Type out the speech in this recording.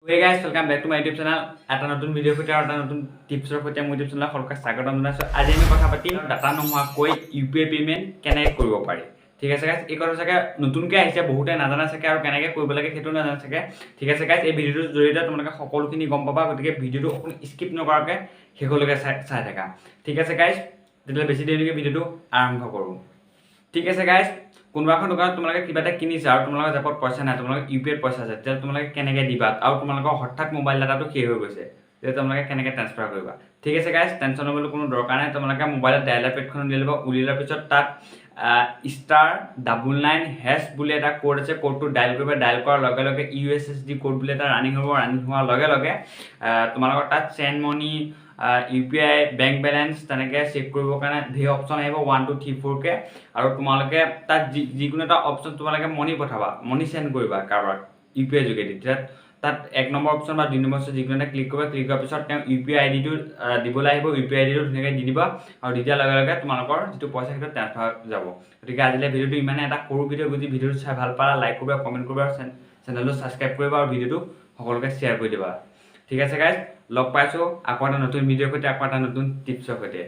Hey guys, welcome back to my YouTube channel. এটা নতুন video' সৈতে আৰু এটা নতুন টিপছৰ সৈতে মোৰ YouTube চেনেলত সকলোকে স্বাগতম জনাইছোঁ। আজি আমি কথা পাতিম ডাটা নোহোৱাকৈ UPI পেমেণ্ট কেনেকৈ কৰিব পাৰি। ঠিক আছে গাইজ, এই কথা চাগে নতুনকৈ আহিছে, বহুতে নাজানে চাগে আৰু কেনেকৈ কৰিব লাগে সেইটো নাজানে চাগে। ঠিক আছে গাইজ, এই ভিডিঅ'টোৰ জৰিয়তে তোমালোকে সকলোখিনি গম পাবা, গতিকে ভিডিঅ'টো অকণ স্কিপ নকৰাকৈ শেষলৈকে চাই থাকা। ঠিক আছে গাইজ, তেতিয়াহ'লে বেছি দেৰিলৈকে ভিডিঅ'টো আৰম্ভ কৰোঁ। ঠিক আছে গাইজ, কোনোবা এখন দোকানত তোমালোকে কিবা এটা কিনিছা আৰু তোমালোকৰ জেপত পইচা নাই, তোমালোকে UPIত পইচা আছে, তেতিয়াহ'লে তোমালোকে কেনেকৈ দিবা আৰু তোমালোকৰ হঠাৎ মোবাইল ডাটাটো শেষ হৈ গৈছে, তেতিয়া তোমালোকে কেনেকৈ ট্ৰান্সফাৰ কৰিবা। ঠিক আছে গাইজ, টেনশ্যন ল'বলৈ কোনো দৰকাৰ নাই। তোমালোকে মোবাইলত ডায়েলাৰ পেডখন উলিয়াই ল'বা। উলিয়াৰ পিছত তাত *99# বুলি এটা কোড আছে, কোডটো ডাইল কৰিবা। ডাইল কৰাৰ লগে লগে USSD কোড বুলি এটা ৰানিং হ'ব। ৰানিং হোৱাৰ লগে লগে তোমালোকৰ তাত চেণ্ড মানি, UPI, বেংক বেলেঞ্চ তেনেকৈ চেক কৰিবৰ কাৰণে ধেৰ অপশ্যন আহিব, 1 2 3 4কৈ। আৰু তোমালোকে তাত যিকোনো এটা অপশ্যন তোমালোকে মনি পঠাবা, মনি চেণ্ড কৰিবা কাৰোবাক UPI যোগেদি। তেতিয়া তাত 1 নম্বৰ অপশ্যন বা 2 নম্বৰ অপশ্যন যিকোনো এটা ক্লিক কৰিবা। ক্লিক কৰাৰ পিছত তেওঁ UPI ID-টো দিবলৈ আহিব। UPI ID-টো ধুনীয়াকৈ দি দিবা আৰু দি দিয়াৰ লগে লগে তোমালোকৰ যিটো পইচা সেইটো ট্ৰান্সফাৰ যাব। গতিকে আজিলৈ ভিডিঅ'টো ইমানে, এটা সৰু ভিডিঅ'। যদি ভিডিঅ'টো চাই ভাল পালা, লাইক কৰিবা, কমেণ্ট কৰিবা, চেনেলটো ছাবস্ক্ৰাইব কৰিবা আৰু ভিডিঅ'টো সকলোকে শ্বেয়াৰ কৰি দিবা। ঠিক আছে গাইজ, লগ পাইছোঁ আকৌ এটা নতুন ভিডিঅ'ৰ সৈতে, আকৌ এটা নতুন টিপছৰ সৈতে।